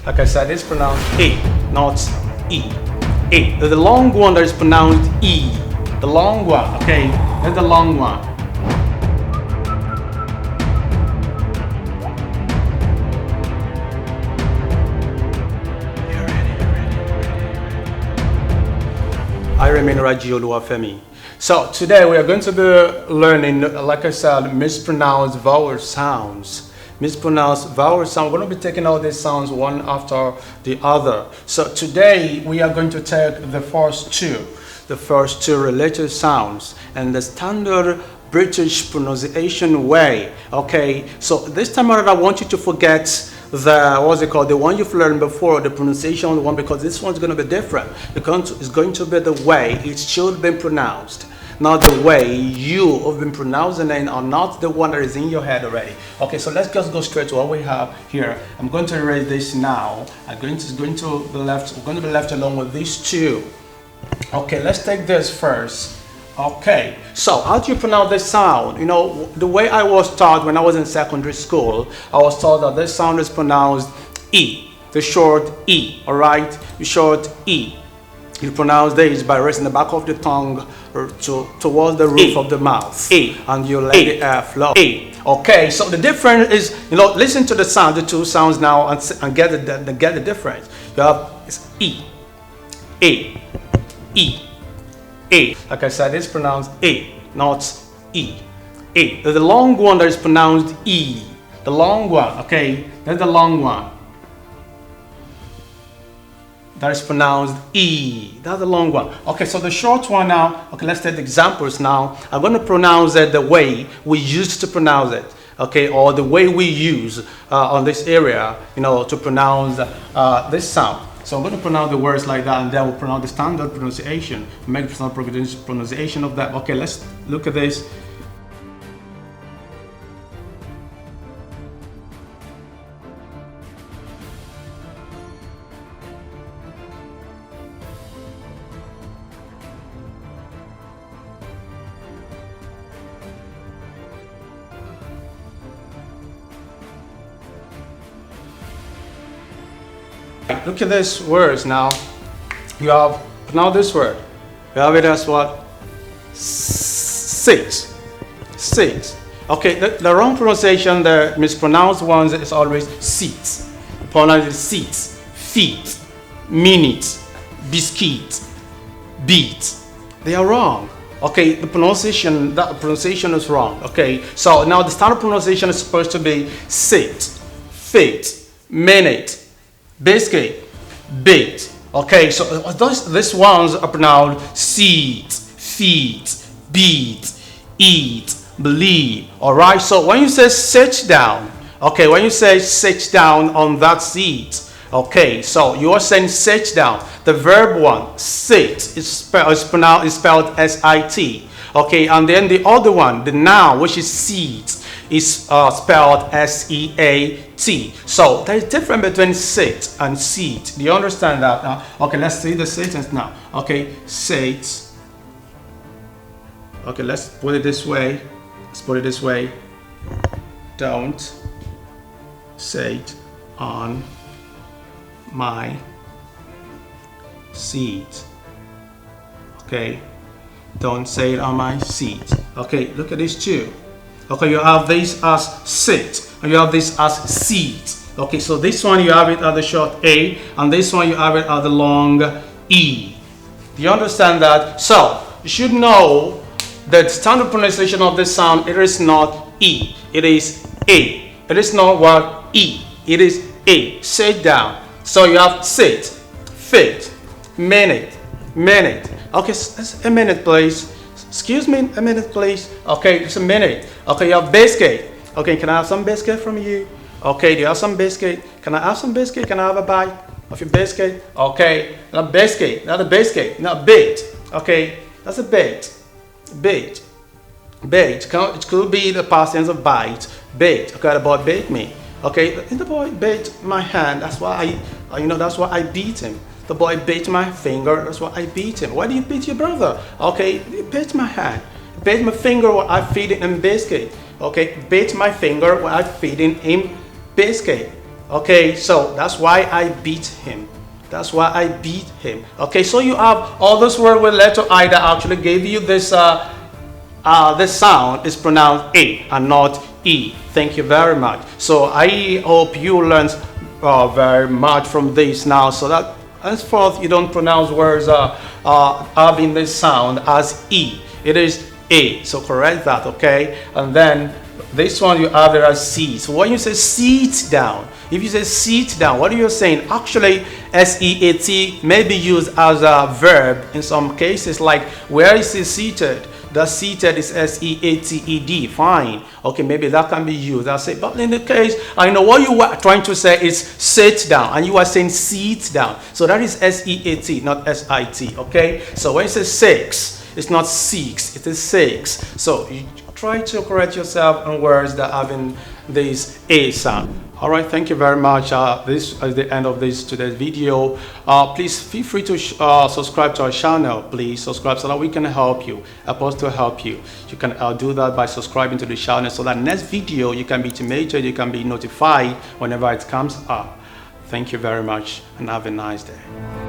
Like I said, it's pronounced A, not E. A. The long one that is pronounced E. The long one, okay? That's the long one. I remain Raji Oluwafemi. So today we are going to be learning, like I said, mispronounced vowel sounds. Mispronounced vowel sounds. We're going to be taking all these sounds one after the other. So today we are going to take the first two related sounds and the standard British pronunciation way. Okay, so this time around I want you to forget the one you've learned before, the pronunciation one, because this one's going to be different. It's going to be the way it should be pronounced, not the way you have been pronouncing it, or not the one that is in your head already. Okay, so let's just go straight to what we have here. I'm going to erase this now. We're going to be left alone with these two. Okay, let's take this first. Okay, so how do you pronounce this sound? You know, the way I was taught when I was in secondary school, I was taught that this sound is pronounced E, the short E, all right? The short E. You pronounce this by raising the back of the tongue towards the roof of the mouth. E. And you let the air flow. E. Okay, so the difference is, you know, listen to the sound, the two sounds now, and get the difference. You have it's E, A, E. A. Like I said, it's pronounced A, not E. A. The long one that is pronounced E. The long one, okay? That's the long one. That is pronounced E. That's the long one. Okay, so the short one now, okay, let's take the examples now. I'm going to pronounce it the way we used to pronounce it, okay, or the way we use on this area, you know, to pronounce this sound. So I'm going to pronounce the words like that, and then we'll pronounce the standard pronunciation, make the standard pronunciation of that. Okay, let's look at this. Look at these words now. You have now this word. You have it as what? Six. Okay, the wrong pronunciation, the mispronounced ones is always seats. The pronoun is seats, feet, minutes, biscuit, beat. They are wrong. Okay, that pronunciation is wrong. Okay, so now the standard pronunciation is supposed to be sit, feet, minute, biscuit, bait. Okay, so these ones are pronounced seat, feet, beat, eat, believe. All right, so when you say sit down, okay, when you say sit down on that seat, okay, so you are saying sit down. The verb one, sit, is spelled S-I-T. Okay, and then the other one, the noun, which is seat, is spelled S-E-A-T. So there is a difference between sit and seat. Do you understand that now? Okay, let's see the sentence now. Okay, sit. Okay, let's put it this way. Don't sit on my seat. Okay, don't sit on my seat. Okay, look at these two. Okay, you have this as sit, and you have this as seat. Okay, so this one you have it at the short A, and this one you have it at the long E. Do you understand that? So you should know that standard pronunciation of this sound, it is not E, it is A. It is not what? E. It is A. Sit down. So you have sit, fit, minute. Okay, it's a minute, please. Excuse me, a minute, please. Okay, just a minute. Okay, you have biscuit. Okay, can I have some biscuit from you? Okay, do you have some biscuit? Can I have some biscuit? Can I have a bite of your biscuit? Okay, not biscuit, not a biscuit, not bait. Okay, that's a bait. Bait. It could be the past tense of bite. Bait. Okay, the boy bait me. Okay, the boy bait my hand. That's why that's why I beat him. The boy bit my finger, that's why I beat him. Why do you beat your brother? Okay, he bit my hand. Bit my finger while I feeding him biscuit. Okay, bit my finger while I feeding him biscuit. Okay, so that's why I beat him. That's why I beat him. Okay, so you have all this word with letter I that actually gave you this this sound is pronounced A and not E. Thank you very much. So I hope you learned very much from this now, so that henceforth you don't pronounce words having this sound as E. It is A. So correct that, okay? And then this one you have it as C. So when you say sit down, if you say sit down, what are you saying? Actually, S-E-A-T may be used as a verb in some cases, like where is he seated? The seated is S-E-A-T-E-D. Fine. Okay, maybe that can be used. I say, but in the case, I know what you were trying to say is sit down, and you are saying sit down. So that is S-E-A-T, not S-I-T. Okay. So when you say six, it's not six, it is six. So you try to correct yourself on words that having this A sound. All right, thank you very much. This is the end of today's video. Please feel free to subscribe to our channel. Please subscribe so that we can help you, help us to help you. You can do that by subscribing to the channel so that next video you can be intimated, you can be notified whenever it comes up. Thank you very much and have a nice day.